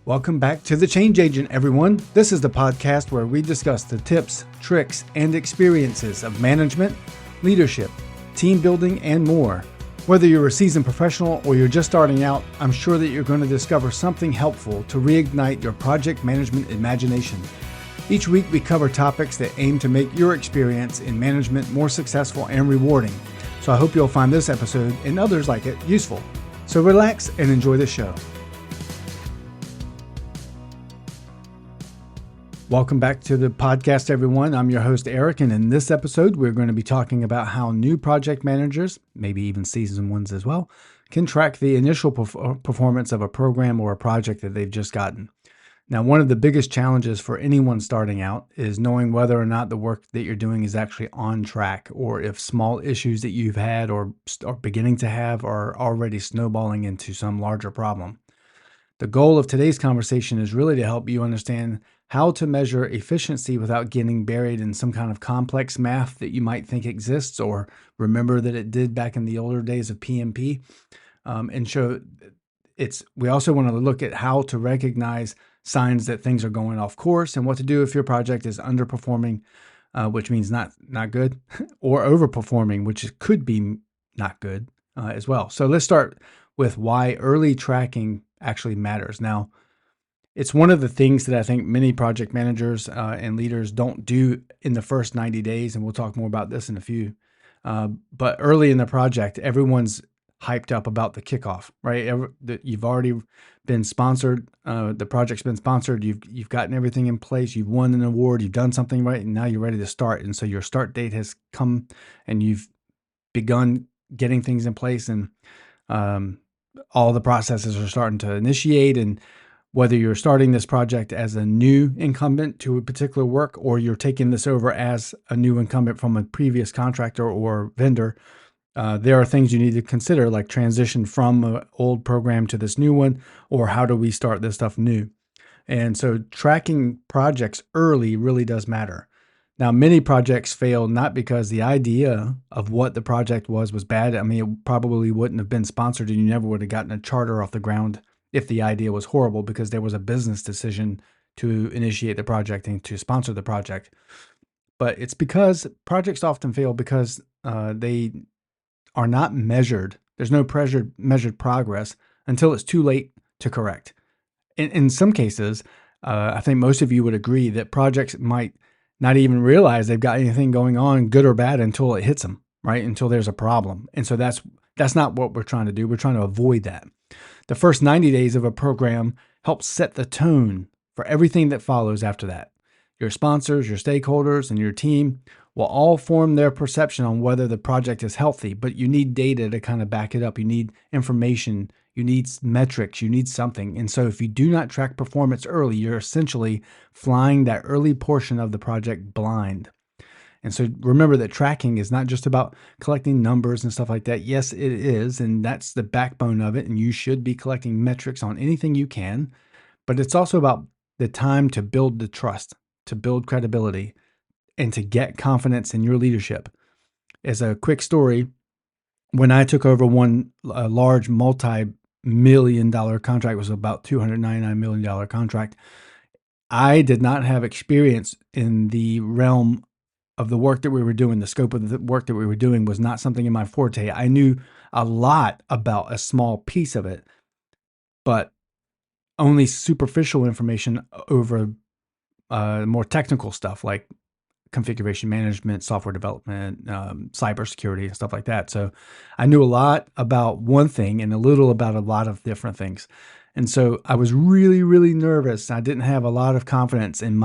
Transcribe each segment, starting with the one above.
Welcome back to The Change Agent, everyone. This is the podcast where we discuss the tips, tricks, and experiences of management, leadership, team building, and more. Whether you're a seasoned professional or you're just starting out, I'm sure that you're going to discover something helpful to reignite your project management imagination. Each week, we cover topics that aim to make your experience in management more successful and rewarding. So I hope you'll find this episode and others like it useful. So relax and enjoy the show. Welcome back to the podcast, everyone. I'm your host, Eric, and in this episode, we're going to be talking about how new project managers, maybe even seasoned ones as well, can track the initial performance of a program or a project that they've just gotten. Now, one of the biggest challenges for anyone starting out is knowing whether or not the work that you're doing is actually on track, or if small issues that you've had or are beginning to have are already snowballing into some larger problem. The goal of today's conversation is really to help you understand how to measure efficiency without getting buried in some kind of complex math that you might think exists or remember that it did back in the older days of PMP. We also want to look at how to recognize signs that things are going off course and what to do if your project is underperforming, which means not good, or overperforming, which could be not good as well. So let's start with why early tracking actually matters. Now, it's one of the things that I think many project managers and leaders don't do in the first 90 days, and we'll talk more about this in a few. But early in the project, everyone's hyped up about the kickoff, right? You've already been sponsored. The project's been sponsored. You've gotten everything in place. You've won an award. You've done something right, and now you're ready to start. And so your start date has come, and you've begun getting things in place, and all the processes are starting to initiate. And whether you're starting this project as a new incumbent to a particular work, or you're taking this over as a new incumbent from a previous contractor or vendor, there are things you need to consider, like transition from an old program to this new one, or how do we start this stuff new? And so tracking projects early really does matter. Now, many projects fail not because the idea of what the project was bad. I mean, it probably wouldn't have been sponsored and you never would have gotten a charter off the ground if the idea was horrible, because there was a business decision to initiate the project and to sponsor the project. But it's because projects often fail because they are not measured. There's no measured progress until it's too late to correct. In some cases, I think most of you would agree that projects might not even realize they've got anything going on, good or bad, until it hits them, right? Until there's a problem. And so that's not what we're trying to do. We're trying to avoid that. The first 90 days of a program helps set the tone for everything that follows after that. Your sponsors, your stakeholders, and your team will all form their perception on whether the project is healthy, but you need data to kind of back it up. You need information, you need metrics, you need something. And so if you do not track performance early, you're essentially flying that early portion of the project blind. And so remember that tracking is not just about collecting numbers and stuff like that. Yes, it is, and that's the backbone of it, and you should be collecting metrics on anything you can. But it's also about the time to build the trust, to build credibility, and to get confidence in your leadership. As a quick story, when I took over a large multi-million-dollar contract, it was about $299 million contract, I did not have experience in the realm of the work that we were doing. The scope of the work that we were doing was not something in my forte. I knew a lot about a small piece of it, but only superficial information over more technical stuff like configuration management, software development, cybersecurity, and stuff like that. So I knew a lot about one thing and a little about a lot of different things. And so I was really, really nervous. I didn't have a lot of confidence in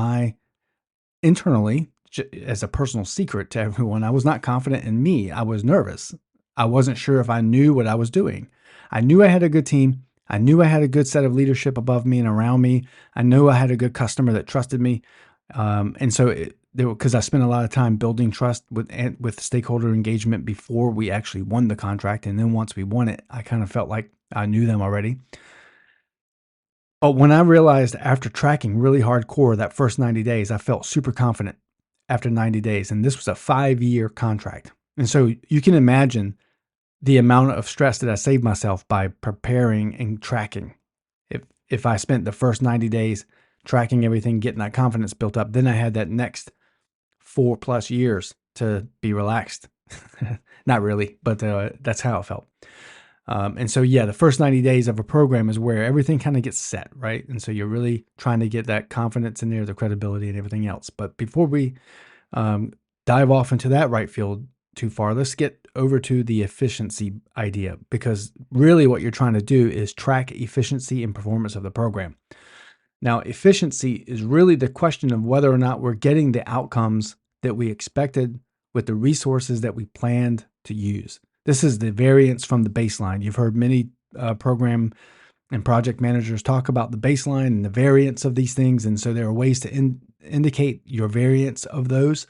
internally, as a personal secret to everyone, I was not confident in me. I was nervous. I wasn't sure if I knew what I was doing. I knew I had a good team. I knew I had a good set of leadership above me and around me. I knew I had a good customer that trusted me. And so because I spent a lot of time building trust with stakeholder engagement before we actually won the contract. And then once we won it, I kind of felt like I knew them already. But when I realized after tracking really hardcore that first 90 days, I felt super confident after 90 days. And this was a 5-year contract. And so you can imagine the amount of stress that I saved myself by preparing and tracking. if I spent the first 90 days tracking everything, getting that confidence built up, then I had that next 4+ years to be relaxed. Not really, but that's how it felt. And so, yeah, the first 90 days of a program is where everything kind of gets set, right? And so you're really trying to get that confidence in there, the credibility and everything else. But before we dive off into that right field too far, let's get over to the efficiency idea, because really what you're trying to do is track efficiency and performance of the program. Now, efficiency is really the question of whether or not we're getting the outcomes that we expected with the resources that we planned to use. This is the variance from the baseline. You've heard many program and project managers talk about the baseline and the variance of these things. And so there are ways to indicate your variance of those.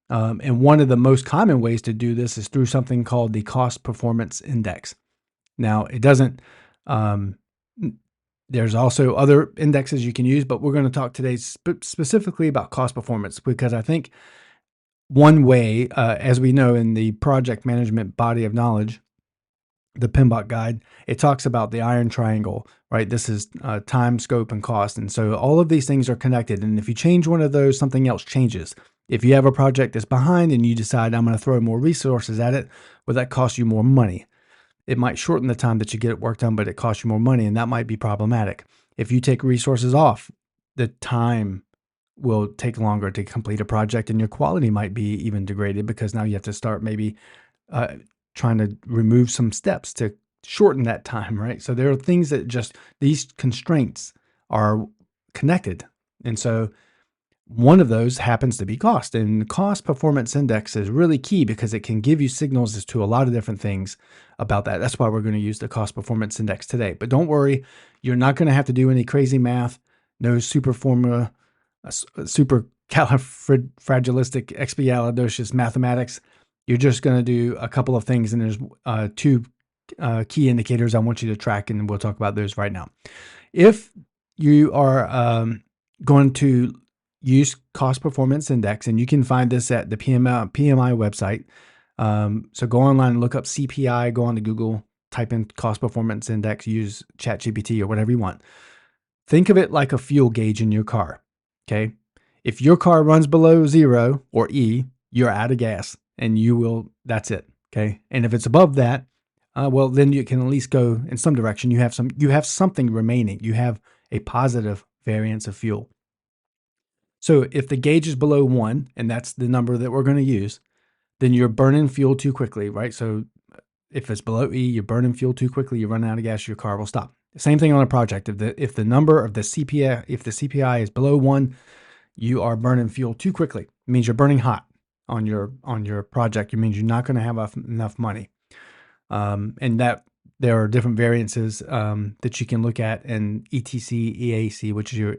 And one of the most common ways to do this is through something called the cost performance index. Now, it doesn't, there's also other indexes you can use, but we're going to talk today specifically about cost performance, because I think one way, as we know in the project management body of knowledge, the PMBOK guide, it talks about the iron triangle, right? This is time, scope, and cost. And so all of these things are connected. And if you change one of those, something else changes. If you have a project that's behind and you decide I'm going to throw more resources at it, well, that costs you more money. It might shorten the time that you get it work done, but it costs you more money, and that might be problematic. If you take resources off, the time will take longer to complete a project, and your quality might be even degraded because now you have to start maybe trying to remove some steps to shorten that time, right? So there are things that just, these constraints are connected. And so one of those happens to be cost, and cost performance index is really key because it can give you signals as to a lot of different things about that. That's why we're going to use the cost performance index today. But don't worry, you're not going to have to do any crazy math, no super formula, super califragilistic mathematics. You're just going to do a couple of things, and there's two key indicators I want you to track, and we'll talk about those right now. If you are going to use cost performance index, and you can find this at the PMI website. So go online and look up CPI, go on to Google, type in cost performance index, use ChatGPT or whatever you want. Think of it like a fuel gauge in your car. Okay. If your car runs below 0 or E, you're out of gas, and that's it. Okay. And if it's above that, well, then you can at least go in some direction. You have something remaining. You have a positive variance of fuel. So if the gauge is below 1, and that's the number that we're going to use, then you're burning fuel too quickly, right? So if it's below E, you're burning fuel too quickly, you run out of gas, your car will stop. Same thing on a project. If the number of the CPI is below 1, you are burning fuel too quickly. It means you're burning hot on your project. It means you're not going to have enough money. And that there are different variances that you can look at in ETC, EAC, which is your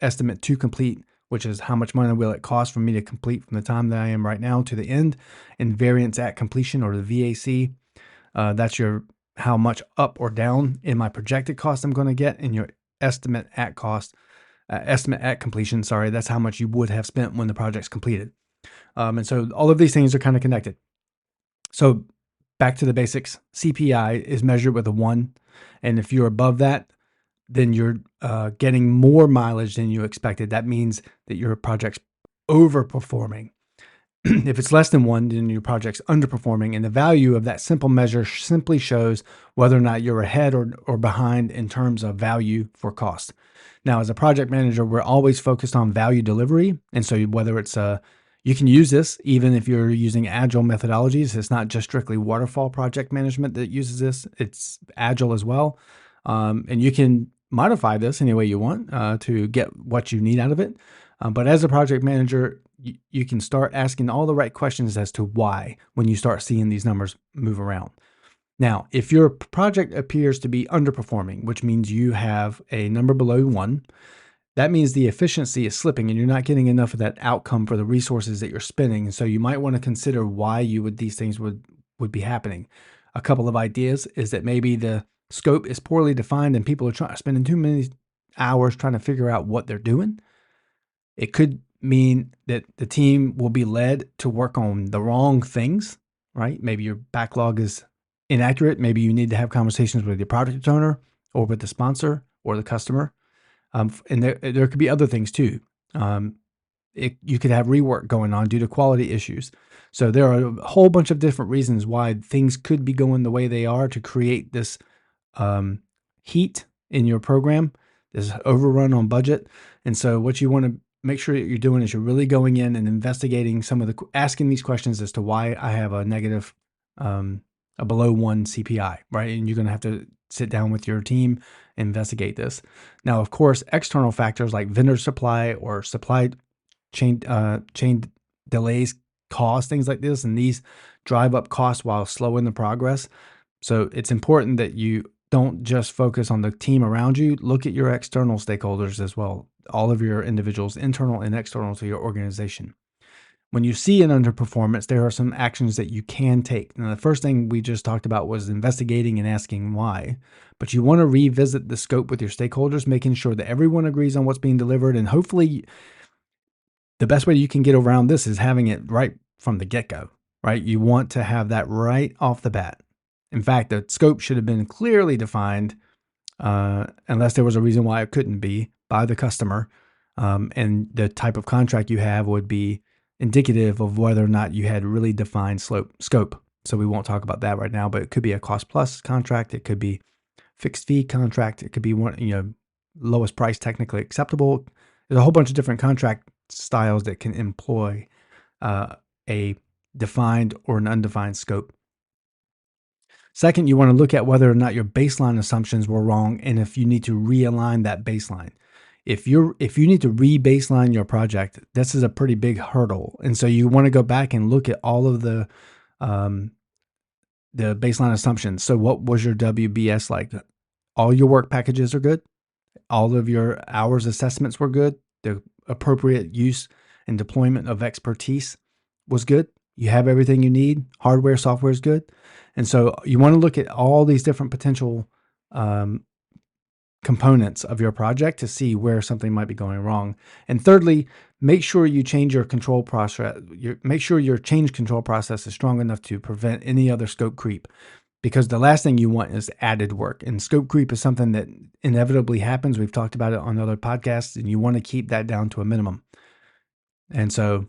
estimate to complete, which is how much money will it cost for me to complete from the time that I am right now to the end, and variance at completion, or the VAC. That's your how much up or down in my projected cost I'm going to get, and your estimate at completion. Sorry, that's how much you would have spent when the project's completed. And so all of these things are kind of connected. So back to the basics, CPI is measured with a 1. And if you're above that, then you're getting more mileage than you expected. That means that your project's overperforming. If it's less than 1, then your project's underperforming. And the value of that simple measure simply shows whether or not you're ahead or behind in terms of value for cost. Now, as a project manager, we're always focused on value delivery. And so whether it's you can use this even if you're using agile methodologies. It's not just strictly waterfall project management that uses this. It's agile as well. And you can modify this any way you want to get what you need out of it. But as a project manager, you can start asking all the right questions as to why when you start seeing these numbers move around. Now, if your project appears to be underperforming, which means you have a number below 1, that means the efficiency is slipping and you're not getting enough of that outcome for the resources that you're spending. And so you might want to consider why these things would be happening. A couple of ideas is that maybe the scope is poorly defined and people are spending too many hours trying to figure out what they're doing. It could mean that the team will be led to work on the wrong things, right? Maybe your backlog is inaccurate. Maybe you need to have conversations with your project owner or with the sponsor or the customer. And there could be other things too. You could have rework going on due to quality issues. So there are a whole bunch of different reasons why things could be going the way they are to create this heat in your program, this overrun on budget. And so what you want to make sure that you're doing is you're really going in and investigating asking these questions as to why I have a negative, a below 1 CPI, right? And you're going to have to sit down with your team and investigate this. Now, of course, external factors like vendor supply or supply chain delays cause things like this, and these drive up costs while slowing the progress. So it's important that you don't just focus on the team around you. Look at your external stakeholders as well, all of your individuals, internal and external to your organization. When you see an underperformance, there are some actions that you can take. Now, the first thing we just talked about was investigating and asking why, but you want to revisit the scope with your stakeholders, making sure that everyone agrees on what's being delivered. And hopefully the best way you can get around this is having it right from the get-go, right? You want to have that right off the bat. In fact, the scope should have been clearly defined, unless there was a reason why it couldn't be, by the customer. And the type of contract you have would be indicative of whether or not you had really defined scope. So we won't talk about that right now, but it could be a cost plus contract. It could be fixed fee contract. It could be one, lowest price technically acceptable. There's a whole bunch of different contract styles that can employ a defined or an undefined scope. Second, you want to look at whether or not your baseline assumptions were wrong and if you need to realign that baseline. If you need to re-baseline your project, this is a pretty big hurdle. And so you want to go back and look at all of the baseline assumptions. So what was your WBS like? All your work packages are good. All of your hours assessments were good. The appropriate use and deployment of expertise was good. You have everything you need. Hardware, software is good. And so you want to look at all these different potential components of your project to see where something might be going wrong. And thirdly, make sure you change your control process. Make sure your change control process is strong enough to prevent any other scope creep, because the last thing you want is added work. And scope creep is something that inevitably happens. We've talked about it on other podcasts, and you want to keep that down to a minimum. And so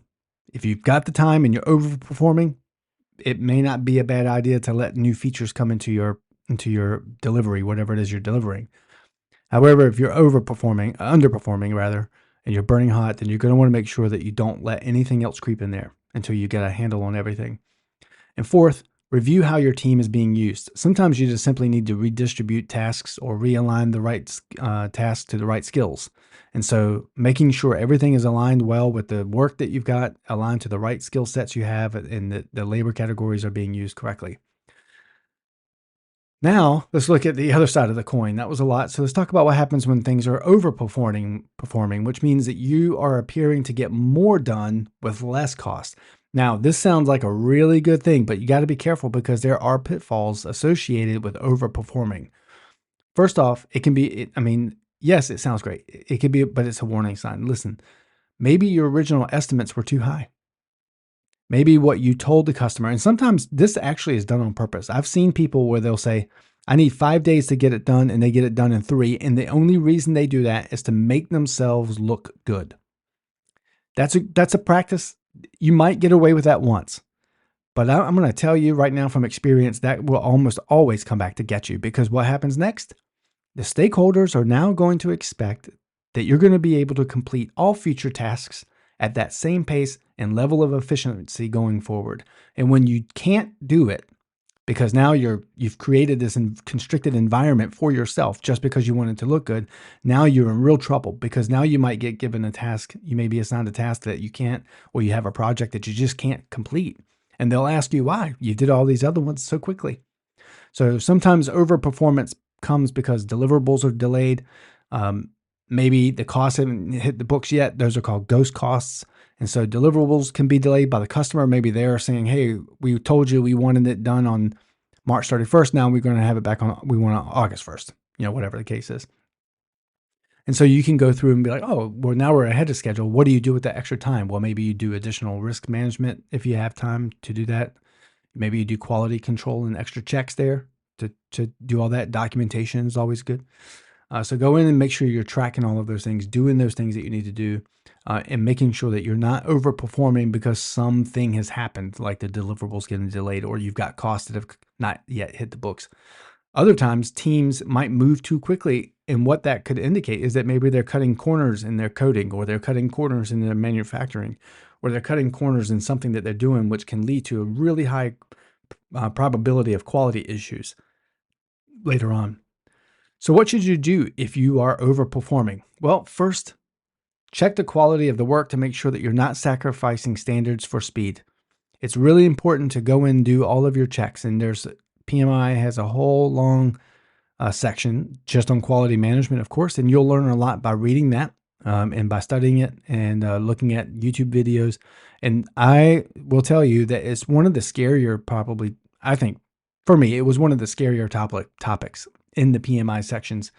if you've got the time and you're overperforming, it may not be a bad idea to let new features come into your delivery, whatever it is you're delivering. However, if you're underperforming rather, and you're burning hot, then you're going to want to make sure that you don't let anything else creep in there until you get a handle on everything. And fourth, review how your team is being used. Sometimes you just simply need to redistribute tasks or realign the right tasks to the right skills. And so making sure everything is aligned well with the work that you've got, aligned to the right skill sets you have, and that the labor categories are being used correctly. Now, let's look at the other side of the coin. That was a lot. So let's talk about what happens when things are overperforming, which means that you are appearing to get more done with less cost. Now, this sounds like a really good thing, but you got to be careful because there are pitfalls associated with overperforming. First off, it can be, yes, it sounds great. It could be, but it's a warning sign. Listen, maybe your original estimates were too high. Maybe what you told the customer, and sometimes this actually is done on purpose. I've seen people where they'll say, I need 5 days to get it done, and they get it done in 3. And the only reason they do that is to make themselves look good. That's a practice. You might get away with that once, but I'm going to tell you right now from experience that will almost always come back to get you, because what happens next? The stakeholders are now going to expect that you're going to be able to complete all future tasks at that same pace and level of efficiency going forward. And when you can't do it, because now you've created this constricted environment for yourself just because you want it to look good, now you're in real trouble, because now you might get given a task, you may be assigned a task that you can't, or you have a project that you just can't complete. And they'll ask you why. You did all these other ones so quickly. So sometimes overperformance comes because deliverables are delayed. Maybe the costs haven't hit the books yet. Those are called ghost costs. And so deliverables can be delayed by the customer. Maybe they're saying, hey, we told you we wanted it done on March 31st. Now we're going to have it back we want it on August 1st, whatever the case is. And so you can go through and be like, oh, well, now we're ahead of schedule. What do you do with that extra time? Well, maybe you do additional risk management if you have time to do that. Maybe you do quality control and extra checks there to do all that. Documentation is always good. So go in and make sure you're tracking all of those things, doing those things that you need to do, and making sure that you're not overperforming because something has happened, like the deliverables getting delayed, or you've got costs that have not yet hit the books. Other times, teams might move too quickly, and what that could indicate is that maybe they're cutting corners in their coding, or they're cutting corners in their manufacturing, or they're cutting corners in something that they're doing, which can lead to a really high probability of quality issues later on. So, what should you do if you are overperforming? Well, first, check the quality of the work to make sure that you're not sacrificing standards for speed. It's really important to go and do all of your checks, and there's PMI has a whole long section just on quality management, of course, and you'll learn a lot by reading that and by studying it and looking at YouTube videos. And I will tell you that it's one of the scarier, probably, I think, for me, it was one of the scarier topics in the PMI sections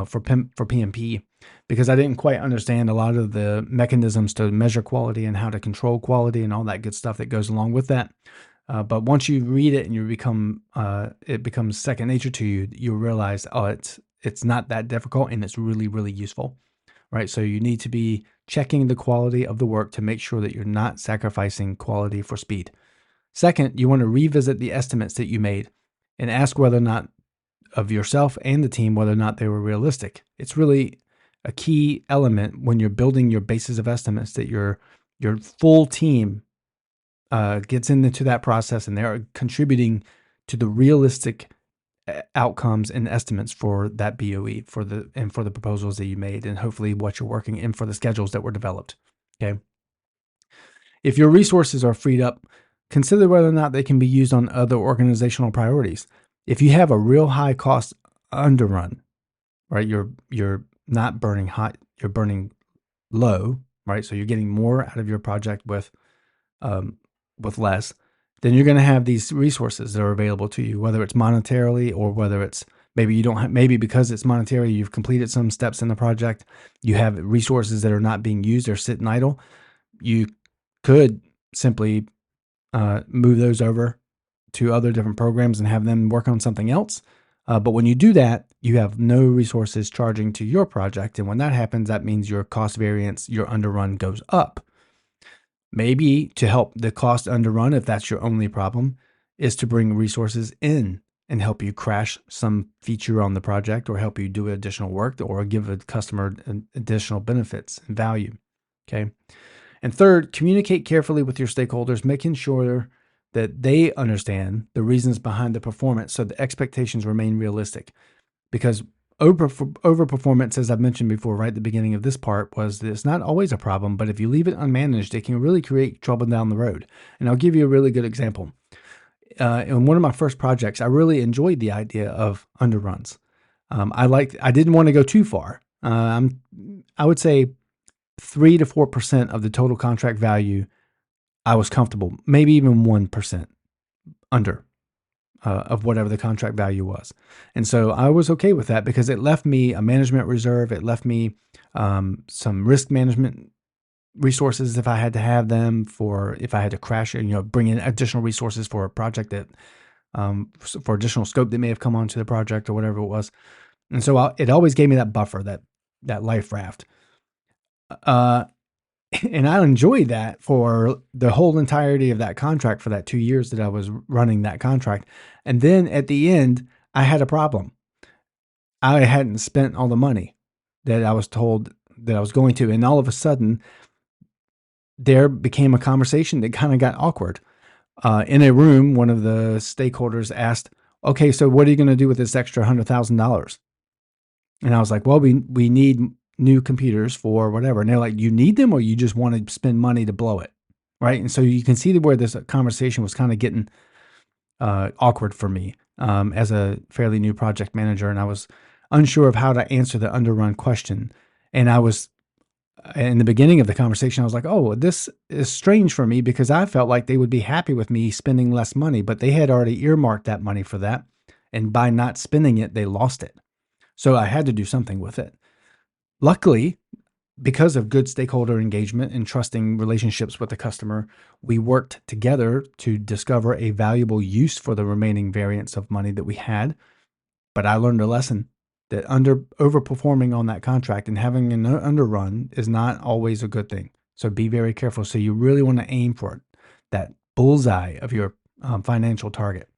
for PMP, because I didn't quite understand a lot of the mechanisms to measure quality and how to control quality and all that good stuff that goes along with that. But once you read it and you become, it becomes second nature to you, you realize, oh, it's not that difficult and it's really, really useful, right? So you need to be checking the quality of the work to make sure that you're not sacrificing quality for speed. Second, you want to revisit the estimates that you made and ask whether or not of yourself and the team, whether or not they were realistic. It's really a key element when you're building your basis of estimates that your full team gets into that process and they're contributing to the realistic outcomes and estimates for that BOE for the proposals that you made, and hopefully what you're working in for the schedules that were developed. Okay. If your resources are freed up, consider whether or not they can be used on other organizational priorities. If you have a real high cost underrun, right, you're not burning hot, you're burning low, right? So you're getting more out of your project with less, then you're going to have these resources that are available to you, whether it's monetarily or whether it's maybe you don't have, maybe because it's monetary, you've completed some steps in the project, you have resources that are not being used or sitting idle. You could simply move those over to other different programs and have them work on something else. But when you do that, you have no resources charging to your project. And when that happens, that means your cost variance, your underrun goes up. Maybe to help the cost underrun, if that's your only problem, is to bring resources in and help you crash some feature on the project or help you do additional work or give a customer additional benefits and value. Okay. And third, communicate carefully with your stakeholders, making sure that they understand the reasons behind the performance so the expectations remain realistic. Because overperformance, as I've mentioned before, right at the beginning of this part, was that it's not always a problem, but if you leave it unmanaged, it can really create trouble down the road. And I'll give you a really good example. In one of my first projects, I really enjoyed the idea of underruns. I didn't want to go too far. I would say 3 to 4% of the total contract value, I was comfortable, maybe even 1% under of whatever the contract value was. And so I was okay with that because it left me a management reserve. It left me some risk management resources if I had to have them, for if I had to crash, bring in additional resources for a project that, for additional scope that may have come onto the project or whatever it was. And so it always gave me that buffer, that life raft. And I enjoyed that for the whole entirety of that contract for that 2 years that I was running that contract. And then at the end, I had a problem. I hadn't spent all the money that I was told that I was going to. And all of a sudden, there became a conversation that kind of got awkward. In a room, one of the stakeholders asked, okay, so what are you going to do with this extra $100,000? And I was like, well, we need new computers for whatever. And they're like, you need them or you just want to spend money to blow it? Right. And so you can see where this conversation was kind of getting awkward for me as a fairly new project manager. And I was unsure of how to answer the underrun question. And I was, in the beginning of the conversation, I was like, oh, this is strange for me because I felt like they would be happy with me spending less money, but they had already earmarked that money for that. And by not spending it, they lost it. So I had to do something with it. Luckily, because of good stakeholder engagement and trusting relationships with the customer, we worked together to discover a valuable use for the remaining variance of money that we had. But I learned a lesson. that overperforming on that contract and having an underrun is not always a good thing. So be very careful. So you really want to aim for that bullseye of your financial target.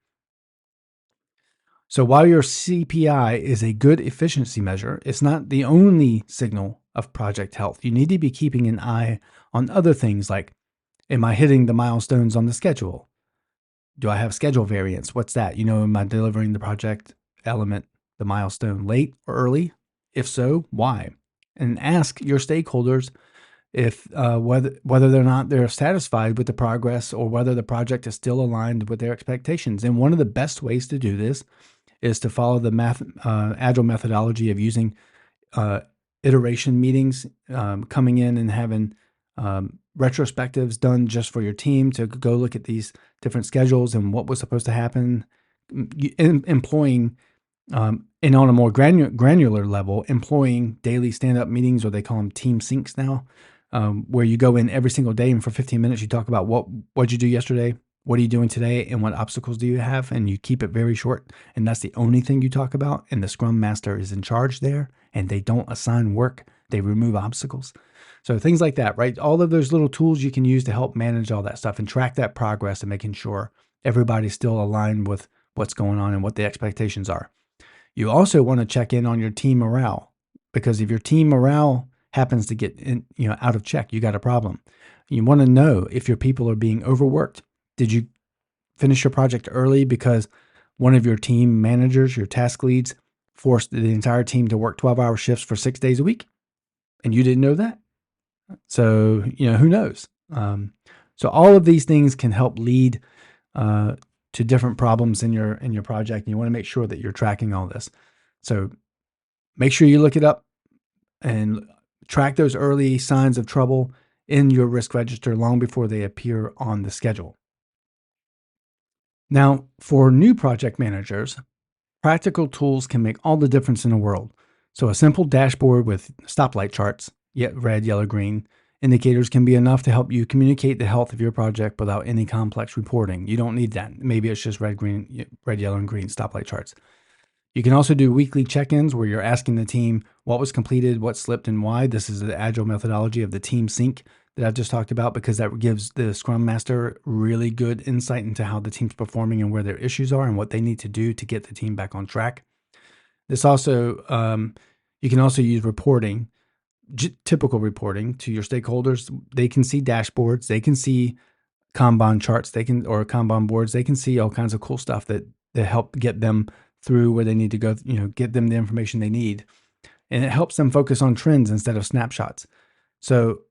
So while your CPI is a good efficiency measure, it's not the only signal of project health. You need to be keeping an eye on other things like, am I hitting the milestones on the schedule? Do I have schedule variance? What's that? Am I delivering the project element, the milestone, late or early? If so, why? And ask your stakeholders if whether or not they're satisfied with the progress or whether the project is still aligned with their expectations. And one of the best ways to do this is to follow the agile methodology of using uh, iteration meetings, coming in and having retrospectives done just for your team to go look at these different schedules and what was supposed to happen, employing and on a more granular level, employing daily stand-up meetings, or they call them team syncs now, where you go in every single day and for 15 minutes you talk about what'd you do yesterday, what are you doing today, and what obstacles do you have, and you keep it very short, and that's the only thing you talk about, and the Scrum Master is in charge there, and they don't assign work, they remove obstacles. So things like that, right? All of those little tools you can use to help manage all that stuff and track that progress and making sure everybody's still aligned with what's going on and what the expectations are. You also want to check in on your team morale, because if your team morale happens to get out of check, you got a problem. You want to know if your people are being overworked. Did you finish your project early because one of your team managers, your task leads, forced the entire team to work 12-hour shifts for 6 days a week, and you didn't know that? So, who knows? So all of these things can help lead to different problems in your project, and you want to make sure that you're tracking all this. So make sure you look it up and track those early signs of trouble in your risk register long before they appear on the schedule. Now, for new project managers, practical tools can make all the difference in the world. So a simple dashboard with stoplight charts, red, yellow, green, indicators can be enough to help you communicate the health of your project without any complex reporting. You don't need that. Maybe it's just red, yellow, and green stoplight charts. You can also do weekly check-ins where you're asking the team what was completed, what slipped, and why. This is the agile methodology of the team sync that I've just talked about, because that gives the Scrum Master really good insight into how the team's performing and where their issues are and what they need to do to get the team back on track. This also, you can also use reporting, typical reporting to your stakeholders. They can see dashboards, they can see Kanban charts, or Kanban boards. They can see all kinds of cool stuff that help get them through where they need to go, get them the information they need. And it helps them focus on trends instead of snapshots. So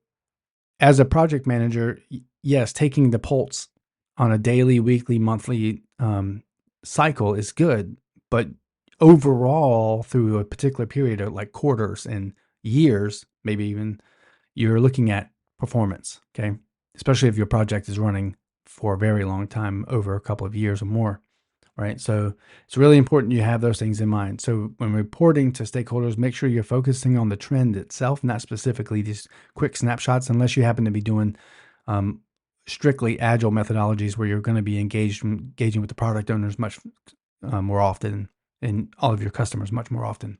as a project manager, yes, taking the pulse on a daily, weekly, monthly cycle is good, but overall through a particular period of like quarters and years, maybe even, you're looking at performance, okay? Especially if your project is running for a very long time, over a couple of years or more, right? So it's really important you have those things in mind. So when reporting to stakeholders, make sure you're focusing on the trend itself, not specifically these quick snapshots, unless you happen to be doing strictly agile methodologies where you're going to be engaging with the product owners much more often, and all of your customers much more often.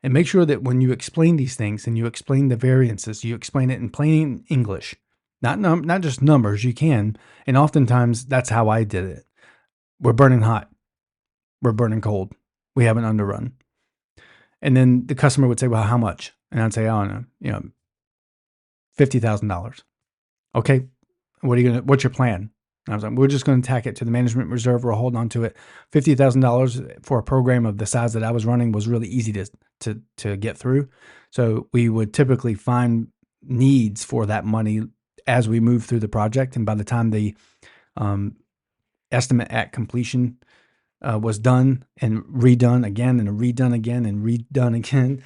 And make sure that when you explain these things and you explain the variances, you explain it in plain English, not just numbers. You can, and oftentimes that's how I did it. We're burning hot. We're burning cold. We have an underrun. And then the customer would say, well, how much? And I'd say, I don't know, $50,000. Okay. What's your plan? And I was like, we're just going to tack it to the management reserve. We're holding on to it. $50,000 for a program of the size that I was running was really easy to get through. So we would typically find needs for that money as we move through the project. And by the time the estimate at completion was done and redone again and redone again and redone again,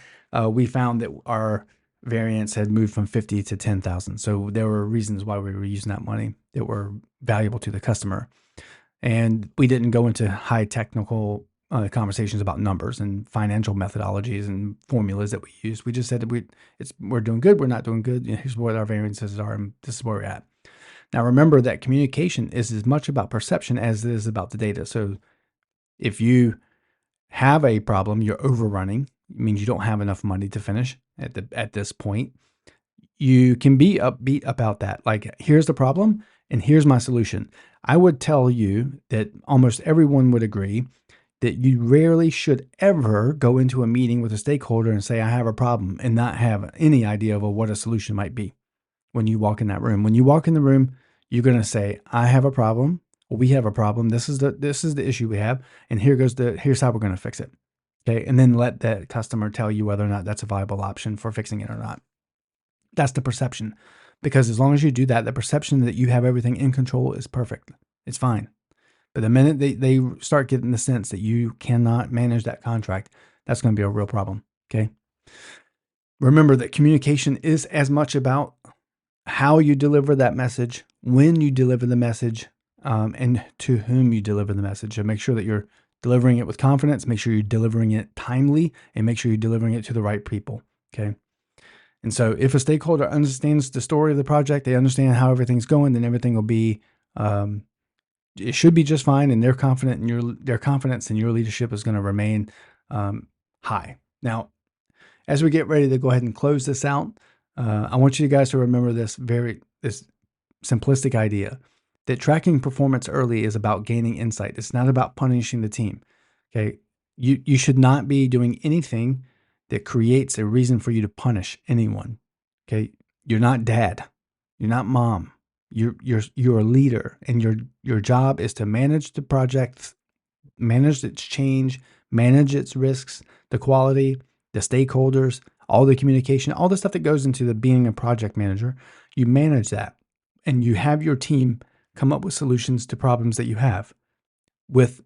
we found that our variance had moved from 50 to 10,000. So there were reasons why we were using that money that were valuable to the customer. And we didn't go into high technical conversations about numbers and financial methodologies and formulas that we used. We just said that we're doing good, we're not doing good. Here's what our variances are, and this is where we're at. Now, remember that communication is as much about perception as it is about the data. So if you have a problem, you're overrunning, It means you don't have enough money to finish at this point. You can be upbeat about that. Like, here's the problem and here's my solution. I would tell you that almost everyone would agree that you rarely should ever go into a meeting with a stakeholder and say, I have a problem, and not have any idea of what a solution might be when you walk in that room. When you walk in the room, you're going to say, I have a problem. We have a problem. This is the issue we have. And here's how we're going to fix it. Okay. And then let that customer tell you whether or not that's a viable option for fixing it or not. That's the perception. Because as long as you do that, the perception that you have everything in control is perfect. It's fine. But the minute they start getting the sense that you cannot manage that contract, that's going to be a real problem. Okay. Remember that communication is as much about how you deliver that message, when you deliver the message, and to whom you deliver the message. And make sure that you're delivering it with confidence. Make sure you're delivering it timely, and make sure you're delivering it to the right people. Okay. And so if a stakeholder understands the story of the project, they understand how everything's going, then everything will be, it should be just fine. And they're confident in their confidence in your leadership is going to remain high. Now, as we get ready to go ahead and close this out, I want you guys to remember this simplistic idea that tracking performance early is about gaining insight. It's not about punishing the team. Okay. You should not be doing anything that creates a reason for you to punish anyone. Okay. You're not dad. You're not mom. You're a leader, and your job is to manage the project, manage its change, manage its risks, the quality, the stakeholders, all the communication, all the stuff that goes into being a project manager. You manage that, and you have your team come up with solutions to problems that you have with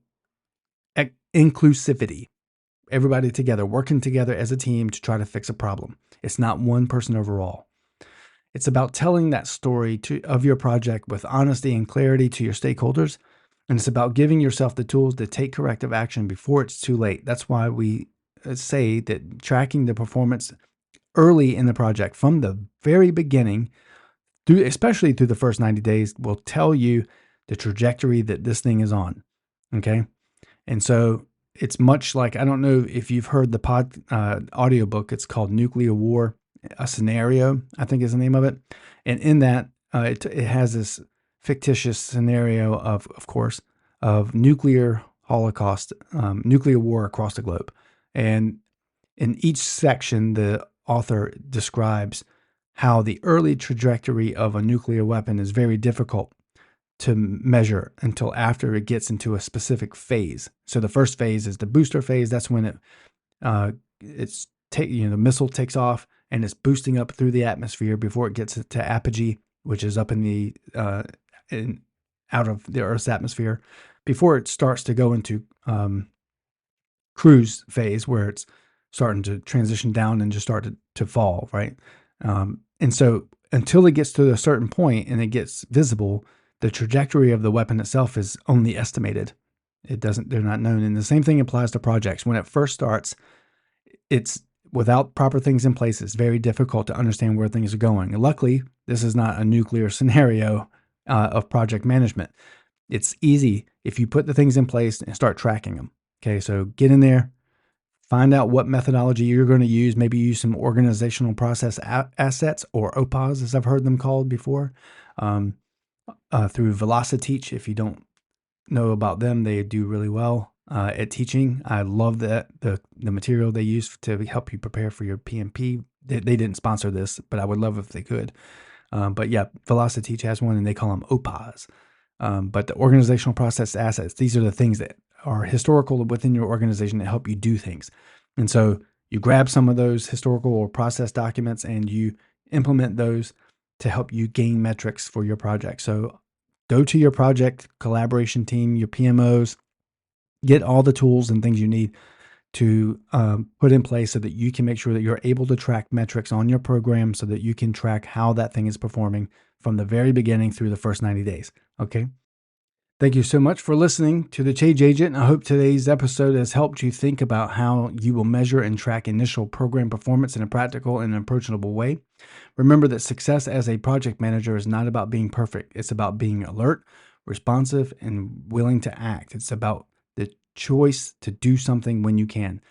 inclusivity. Everybody together, working together as a team to try to fix a problem. It's not one person overall. It's about telling that story of your project with honesty and clarity to your stakeholders. And it's about giving yourself the tools to take corrective action before it's too late. That's why we say that tracking the performance early in the project from the very beginning, especially through the first 90 days, will tell you the trajectory that this thing is on. Okay. And so it's much like, I don't know if you've heard the audiobook. It's called Nuclear War, a Scenario, I think is the name of it. And in that, it has this fictitious scenario of course, of nuclear holocaust, nuclear war across the globe. And in each section, the author describes how the early trajectory of a nuclear weapon is very difficult to measure until after it gets into a specific phase. So the first phase is the booster phase. That's when the missile takes off and it's boosting up through the atmosphere before it gets to apogee, which is up in the out of the Earth's atmosphere, before it starts to go into cruise phase, where it's starting to transition down and just start to fall, right? And so until it gets to a certain point and it gets visible, the trajectory of the weapon itself is only estimated. They're not known. And the same thing applies to projects. When it first starts, it's without proper things in place, it's very difficult to understand where things are going. And luckily, this is not a nuclear scenario of project management. It's easy if you put the things in place and start tracking them. Okay, so get in there, find out what methodology you're going to use. Maybe use some organizational process assets, or OPAs, as I've heard them called before. Through Velociteach. If you don't know about them, they do really well at teaching. I love the material they use to help you prepare for your PMP. They didn't sponsor this, but I would love if they could. But yeah, Velociteach has one, and they call them OPAs. But the organizational process assets, these are the things that are historical within your organization that help you do things. And so you grab some of those historical or process documents and you implement those to help you gain metrics for your project. So go to your project collaboration team, your PMOs, get all the tools and things you need to put in place so that you can make sure that you're able to track metrics on your program, so that you can track how that thing is performing from the very beginning through the first 90 days. Okay. Thank you so much for listening to The Change Agent. I hope today's episode has helped you think about how you will measure and track initial program performance in a practical and approachable way. Remember that success as a project manager is not about being perfect. It's about being alert, responsive, and willing to act. It's about the choice to do something when you can.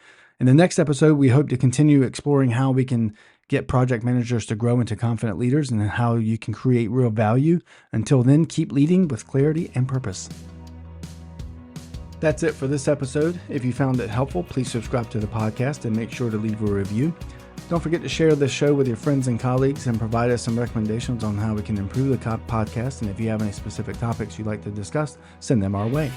In the next episode, we hope to continue exploring how we can get project managers to grow into confident leaders and how you can create real value. Until then, keep leading with clarity and purpose. That's it for this episode. If you found it helpful, please subscribe to the podcast and make sure to leave a review. Don't forget to share this show with your friends and colleagues and provide us some recommendations on how we can improve the podcast. And if you have any specific topics you'd like to discuss, send them our way.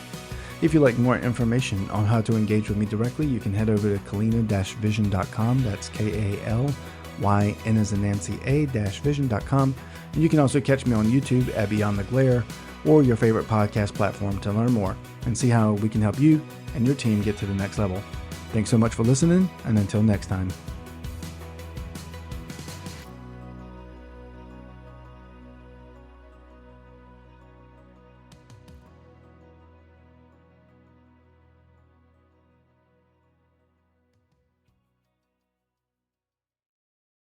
If you'd like more information on how to engage with me directly, you can head over to kalina-vision.com. That's KALYN as in Nancy A-vision.com. And you can also catch me on YouTube at Beyond the Glare or your favorite podcast platform to learn more and see how we can help you and your team get to the next level. Thanks so much for listening, and until next time.